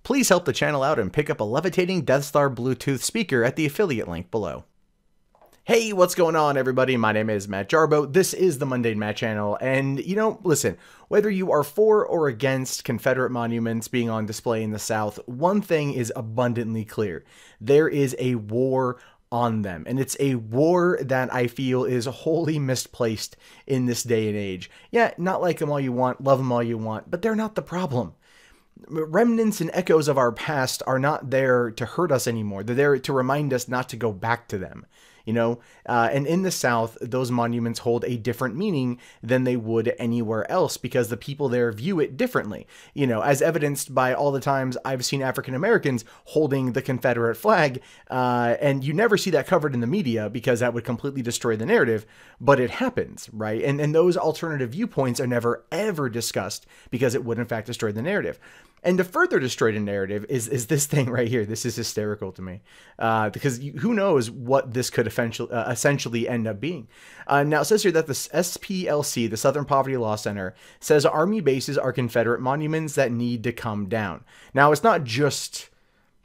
Please help the channel out and pick up a levitating Death Star Bluetooth speaker at the affiliate link below. Hey, what's going on, everybody? My name is Matt Jarbo. This is the Mundane Matt channel, and listen, whether you are for or against Confederate monuments being on display in the South, one thing is abundantly clear. There is a war on them, and it's a war that I feel is wholly misplaced in this day and age. Yeah, not like them all you want, love them all you want, but they're not the problem. Remnants and echoes of our past are not there to hurt us anymore. They're there to remind us not to go back to them. And in the South, those monuments hold a different meaning than they would anywhere else because the people there view it differently, as evidenced by all the times I've seen African Americans holding the Confederate flag. And you never see that covered in the media because that would completely destroy the narrative, but it happens, right? And those alternative viewpoints are never, ever discussed because it would in fact destroy the narrative. And to further destroy the narrative is this thing right here. This is hysterical to me because who knows what this could essentially end up being. Now, it says here that the SPLC, the Southern Poverty Law Center, says Army bases are Confederate monuments that need to come down. Now, it's not just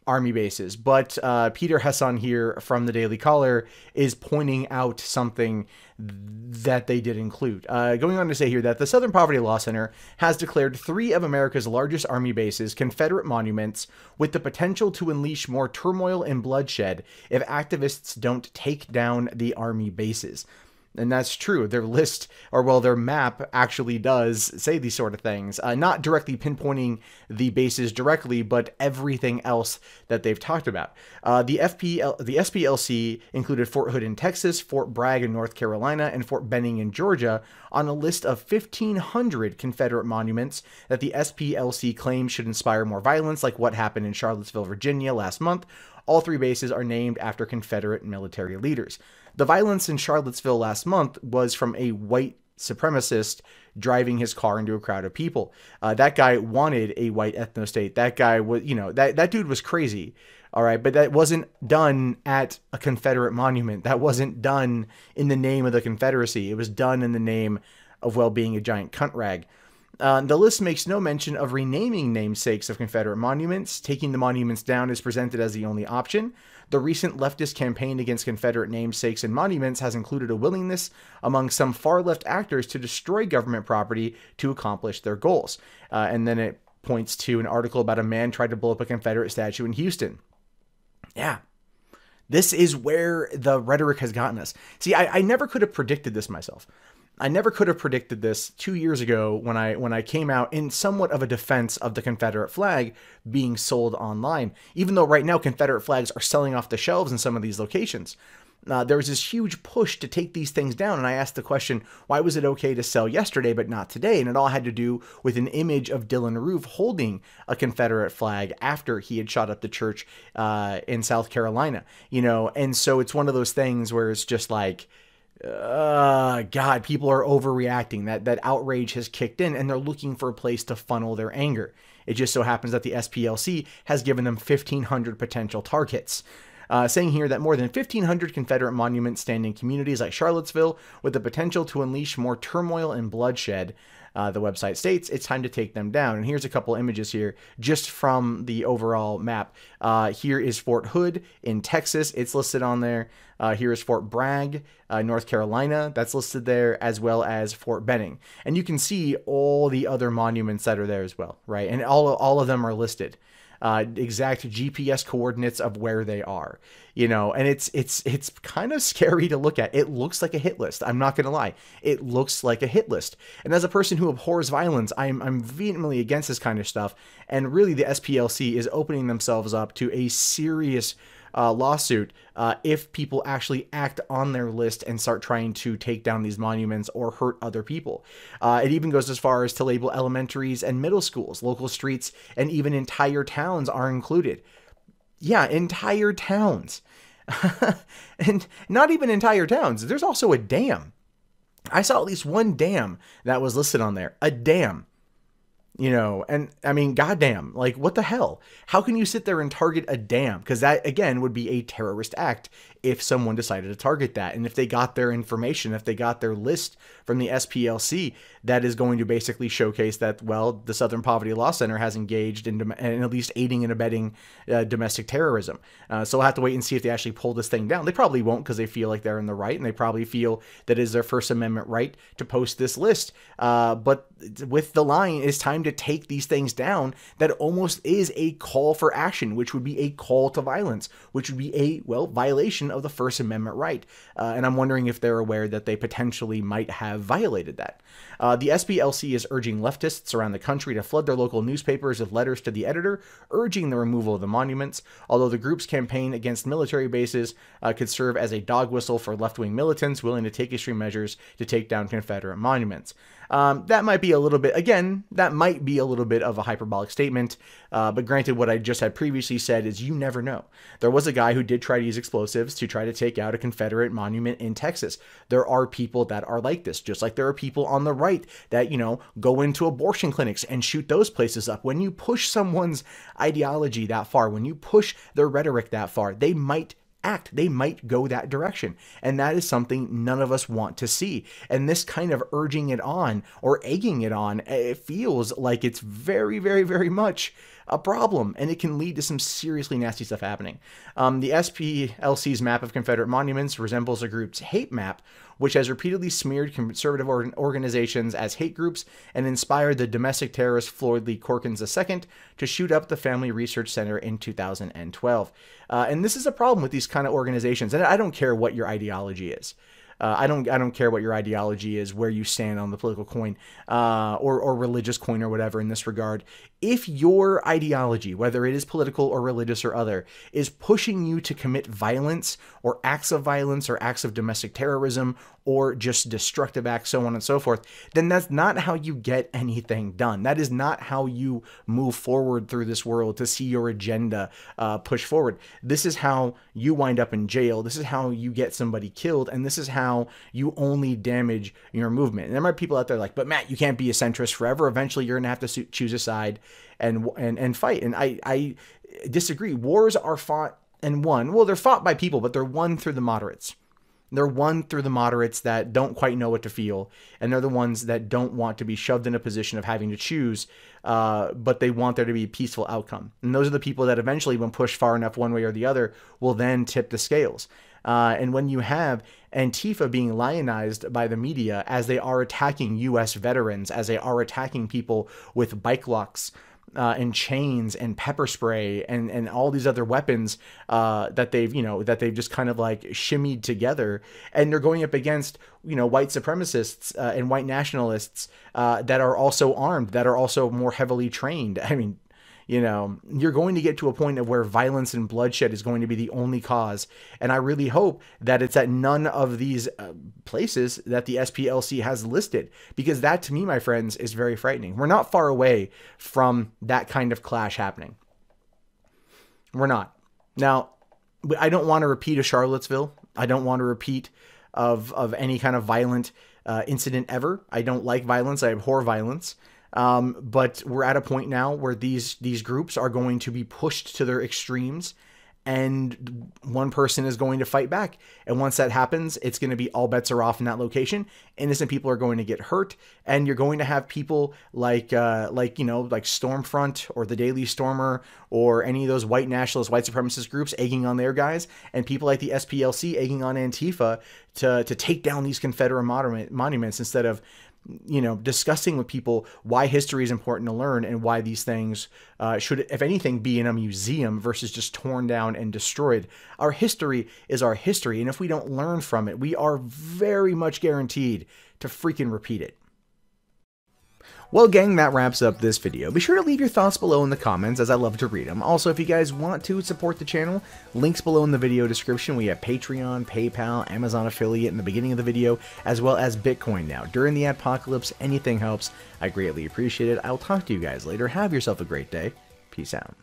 Army bases, but Peter Hesson here from the Daily Caller is pointing out something that they did include. Going on to say here that the Southern Poverty Law Center has declared 3 of America's largest Army bases Confederate monuments with the potential to unleash more turmoil and bloodshed if activists don't take down the Army bases. And that's true. Their list, or well, their map actually does say these sort of things, not directly pinpointing the bases directly, but everything else that they've talked about. The SPLC included Fort Hood in Texas, Fort Bragg in North Carolina, and Fort Benning in Georgia on a list of 1,500 Confederate monuments that the SPLC claims should inspire more violence, like what happened in Charlottesville, Virginia last month. All 3 bases are named after Confederate military leaders. The violence in Charlottesville last month was from a white supremacist driving his car into a crowd of people. That guy wanted a white ethno-state. That guy was, that dude was crazy. All right, but that wasn't done at a Confederate monument. That wasn't done in the name of the Confederacy. It was done in the name of, well, being a giant cunt rag. The list makes no mention of renaming namesakes of Confederate monuments. Taking the monuments down is presented as the only option. The recent leftist campaign against Confederate namesakes and monuments has included a willingness among some far-left actors to destroy government property to accomplish their goals. And then it points to an article about a man tried to blow up a Confederate statue in Houston. Yeah. This is where the rhetoric has gotten us. See, I never could have predicted this myself. I never could have predicted this 2 years ago when I came out in somewhat of a defense of the Confederate flag being sold online, even though right now Confederate flags are selling off the shelves in some of these locations. There was this huge push to take these things down, and I asked the question, why was it okay to sell yesterday but not today? And it all had to do with an image of Dylann Roof holding a Confederate flag after he had shot up the church in South Carolina, and so it's one of those things where it's just like, God, people are overreacting. That outrage has kicked in, and they're looking for a place to funnel their anger. It just so happens that the SPLC has given them 1,500 potential targets. Saying here that more than 1,500 Confederate monuments stand in communities like Charlottesville with the potential to unleash more turmoil and bloodshed. The website states it's time to take them down. And here's a couple images here just from the overall map. Here is Fort Hood in Texas. It's listed on there. Here is Fort Bragg, North Carolina. That's listed there, as well as Fort Benning. And you can see all the other monuments that are there as well, right? And all of them are listed. Exact GPS coordinates of where they are, and it's kind of scary to look at. It looks like a hit list. I'm not going to lie. It looks like a hit list. And as a person who abhors violence, I'm vehemently against this kind of stuff. And really the SPLC is opening themselves up to a serious lawsuit if people actually act on their list and start trying to take down these monuments or hurt other people. It even goes as far as to label elementaries and middle schools, local streets, and even entire towns are included. Yeah, entire towns. And not even entire towns. There's also a dam. I saw at least one dam that was listed on there. A dam. You know, and I mean, goddamn, like, what the hell? How can you sit there and target a dam? Because that, again, would be a terrorist act if someone decided to target that. And if they got their information, if they got their list from the SPLC, that is going to basically showcase that, well, the Southern Poverty Law Center has engaged in at least aiding and abetting domestic terrorism. So we'll have to wait and see if they actually pull this thing down. They probably won't, because they feel like they're in the right, and they probably feel that it is their First Amendment right to post this list. But with the line, it's time to take these things down. That almost is a call for action, which would be a call to violence, which would be a, well, violation of the First Amendment right. And I'm wondering if they're aware that they potentially might have violated that. The SPLC is urging leftists around the country to flood their local newspapers with letters to the editor urging the removal of the monuments, although the group's campaign against military bases could serve as a dog whistle for left-wing militants willing to take extreme measures to take down Confederate monuments. That might be a little bit, again, that might be a little bit of a hyperbolic statement, but granted, what I just had previously said is you never know. There was a guy who did try to use explosives to try to take out a Confederate monument in Texas. There are people that are like this, just like there are people on the right that, you know, go into abortion clinics and shoot those places up. When you push someone's ideology that far, when you push their rhetoric that far, they might act. They might go that direction. And that is something none of us want to see. And this kind of urging it on or egging it on, it feels like it's very, very, very much a problem, and it can lead to some seriously nasty stuff happening. The SPLC's map of Confederate monuments resembles a group's hate map, which has repeatedly smeared conservative organizations as hate groups and inspired the domestic terrorist Floyd Lee Corkins II to shoot up the Family Research Center in 2012. And this is a problem with these kind of organizations, and I don't care what your ideology is. I don't care what your ideology is, where you stand on the political coin, or religious coin or whatever in this regard. If your ideology, whether it is political or religious or other, is pushing you to commit violence or acts of violence or acts of domestic terrorism or just destructive acts, so on and so forth, then that's not how you get anything done. That is not how you move forward through this world to see your agenda push forward. This is how you wind up in jail. This is how you get somebody killed. And this is how you only damage your movement. And there might be people out there like, but Matt, you can't be a centrist forever. Eventually, you're going to have to choose a side and fight. And I disagree. Wars are fought and won. Well, they're fought by people, but they're won through the moderates. They're won through the moderates that don't quite know what to feel, and they're the ones that don't want to be shoved in a position of having to choose, but they want there to be a peaceful outcome. And those are the people that eventually, when pushed far enough one way or the other, will then tip the scales. And when you have Antifa being lionized by the media as they are attacking U.S. veterans, as they are attacking people with bike locks, and chains and pepper spray and all these other weapons that they've just kind of like shimmied together, and they're going up against white supremacists and white nationalists that are also armed, that are also more heavily trained. I mean, you're going to get to a point of where violence and bloodshed is going to be the only cause. And I really hope that it's at none of these places that the SPLC has listed, because that, to me, my friends, is very frightening. We're not far away from that kind of clash happening. We're not. Now, I don't want to repeat a Charlottesville. I don't want to repeat of any kind of violent incident ever. I don't like violence. I abhor violence. But we're at a point now where these groups are going to be pushed to their extremes, and one person is going to fight back. And once that happens, it's going to be all bets are off in that location. Innocent people are going to get hurt, and you're going to have people like Stormfront or the Daily Stormer or any of those white nationalist, white supremacist groups egging on their guys, and people like the SPLC egging on Antifa to take down these Confederate monuments instead of discussing with people why history is important to learn and why these things should, if anything, be in a museum versus just torn down and destroyed. Our history is our history, and if we don't learn from it, we are very much guaranteed to freaking repeat it. Well, gang, that wraps up this video. Be sure to leave your thoughts below in the comments, as I love to read them. Also, if you guys want to support the channel, links below in the video description. We have Patreon, PayPal, Amazon affiliate in the beginning of the video, as well as Bitcoin now. During the adpocalypse, anything helps. I greatly appreciate it. I'll talk to you guys later. Have yourself a great day. Peace out.